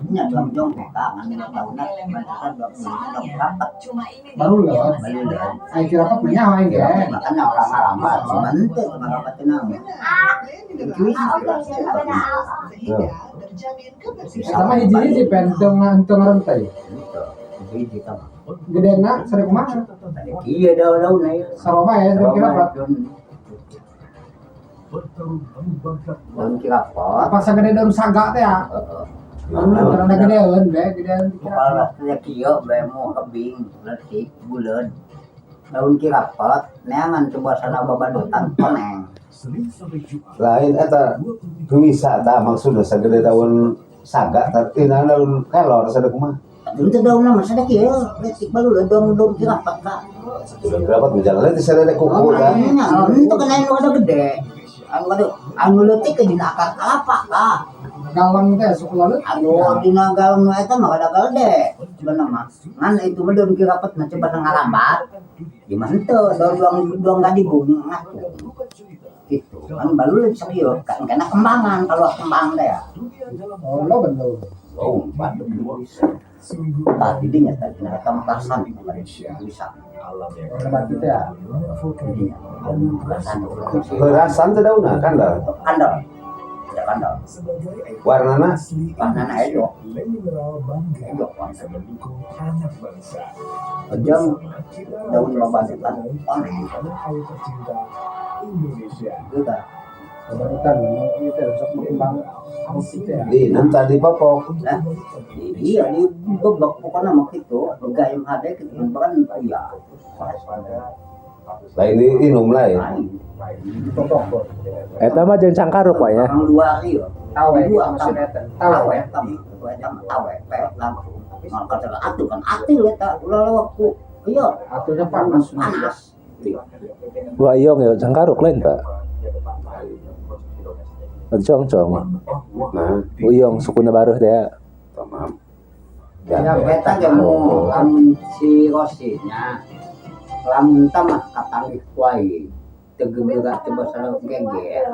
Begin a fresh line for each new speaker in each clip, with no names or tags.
Nya dalam jongkok tangan ini tahunan batasan 20 rapat.
Baru loh. Ai kirapat menyawa ini ya.
Makanya orang rapat cuma ente rapat tenang.
Sama hiji si pentong antong rantai.
Hiji sama.
Gede nak sering kumaha.
Iya daun-daun ya.
Saroma ya kirapat.
Daun kirapat.
Pas gede daun saga teh ya. Karena gedeun be, gedeun
kepala saya kieu bae mau kebing, letik, buleun. Daun kirapat, neangan coba sana babadotan koneng.
Lain eta bisa tah maksudna sagede daun saga tapi daun kelor sadek kumaha.
Itu daun nama sada kieu, letik balu daun kirapat ka.
Dapat menjalan di sadek kuku kan.
Itu kan anu ada gede. Anu letik ke dina akar kelapa ka.
galang teh sekolah lu.
Aduh, dina galang eta mah kada gede. Sebenarnya mah. Ngan itu mah daun kirapat mah coba ngalambat. Gimana tuh daun gadi bunga gitu. Kan baru lebih serius kan kena kembangan kalau kembang teh ya.
Oh, lo bener.
Oh, batu bisa. Tadi dinya tadi mereka mekasan bisa.
Batu teh ya.
Berasan teh daunna kandal.
Kandal. Ya kandal.
Warnana
Edo. Ujung daun babadukan aneh. Gitu.
Babadukan itu sok berkembang musik ya.
di nanti di popok.
Nah, iya di bebek pokoknya mah gitu. Gayam ada gitu kan iya.
Lain di inum lain.
Eta mah jeung cangkaruk wae ya.
Orang dua ieu.
Tawe
Dua
maksudnya teh.
tawe tawe langsung. Maka kata atuh kan atuh eta ulah waktu. Iya,
Atunya panas.
panas.
Wah iya ya cangkaruk lain Pak. Cong-cong.
Nah,
Uyong sukuna baruh teh ya.
tamam.
Ya beta ge mau lamun si Rosinya. Lamun tamah kapanggih wae. Tegeuga coba salah geger.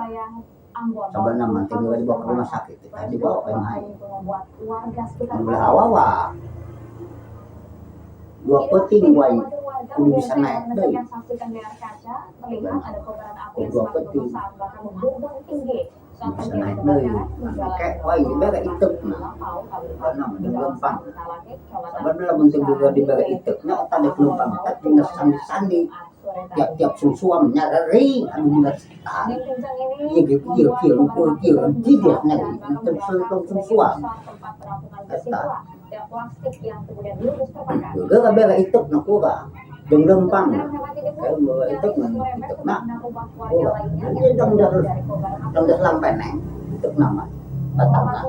Sebenarnya mah tegeuga dibawa ke rumah sakit. Tadi dibawa ke MHI. Mulai awal dua peting wae kudu bisa naik deui. Dua peting bisa naik deui. Kayak wae dibere itekna. Karena mending lempang. Sebenarnya bentuk juga dibere itekna otak ada lempang eta tinggal sandi-sandi. Tiap-tiap susuam nyari anu dina sekitar. Iya gitu kieu tidak nih. Untuk susuam. Eta juga kan bela ituk nak kura, jeung lempang. Kalau bela ituk nak ini dah lampai neng ituk nama. Batangna.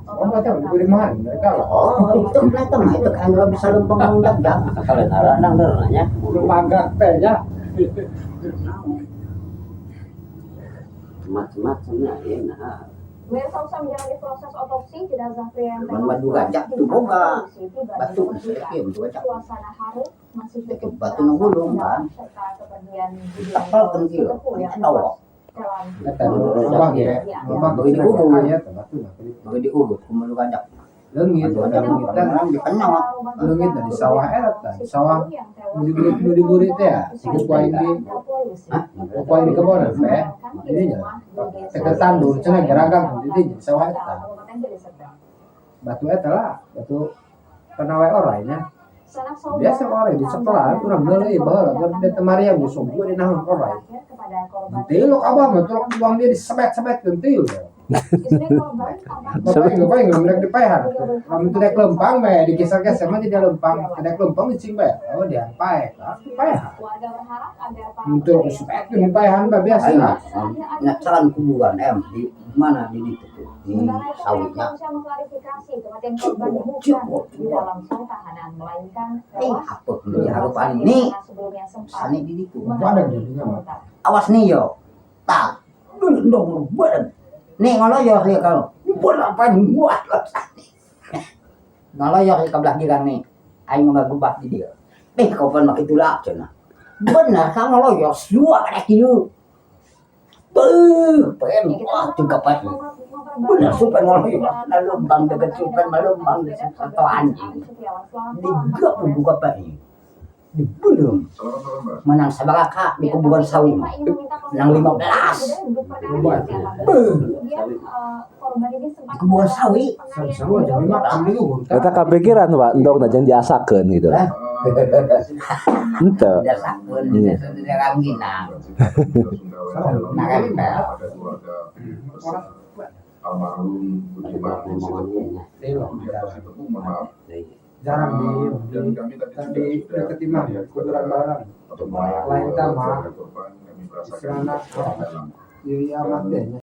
Oh, macam di mana mereka lah.
Oh, ituk nanti mah ituk anu bisa lempang ngundang dah. Kalau ngarang nanya.
Mangga teh ya.
Macam-macamnya enak.
Pemirsa usai menjalani proses otopsi jenazah pria yang
Madu gajah itu boga batu kieu gajah.
Suasana haru masih cukup
Batu nu gulung kan.
serta kepergian
Tapal kan kieu. Tahu.
Eta lubang ya. Lubang
Bagi diurut.
aya teh batu lah.
Bagi diurut kumaha gajah.
Leungit
Gajah
leungit
dipenyot.
leungit dari sawah eta di sawah nu diburi teh ya. Siku kuaing di kuaing di kebon teh. Ini nya. Teh tandur cenah geragang di dieu sawah eta. Batu eta lah, batu penawe orangnya. Biasa orang di sekolah kurang deuleuy baheula keur teh Maria musuh gua di naon orang. Tiluk abah mah tulak uang dia disebet-sebetkeun tiluk. Bapak nggak mereka dipaehan. Lamun teu dek lempang bae digeser-geser mah tidak lempang, tidak lempang dicing bae. Oh dia paeh, paehan. Untuk sebetkeun dipaehan bae biasa.
Nyacalan kuburan di mana di itu tuh di sawitnya. Apa menjadi harapan ini? Sani di itu.
Ada jadinya.
Awas nih yo. Tak. Dong badan. Nih ngaloyor dia kalau. Buat apa buat lo sani. Ngaloyor di kebelah jiran nih. Aing mau gubah di dia. Kapan makin tulak cenah. Benar kan ngaloyor dua kada kieu. Pengen wah juga Pak. Benar super ngomong lalu bang dekat super malu bang atau anjing. Tiga buka Pak ini. Belum menang sabaraka di kuburan sawi menang 15 di kuburan sawi
Sama jam 5 kami dulu.
Kita kepikiran Pak, untuk najan diasakeun gitu. Ente.
dia sakun dia ranginang
almarhum Budiman
Jarang di dekat imam kuburan barang. Lain sama. Serana. Iya amat deh.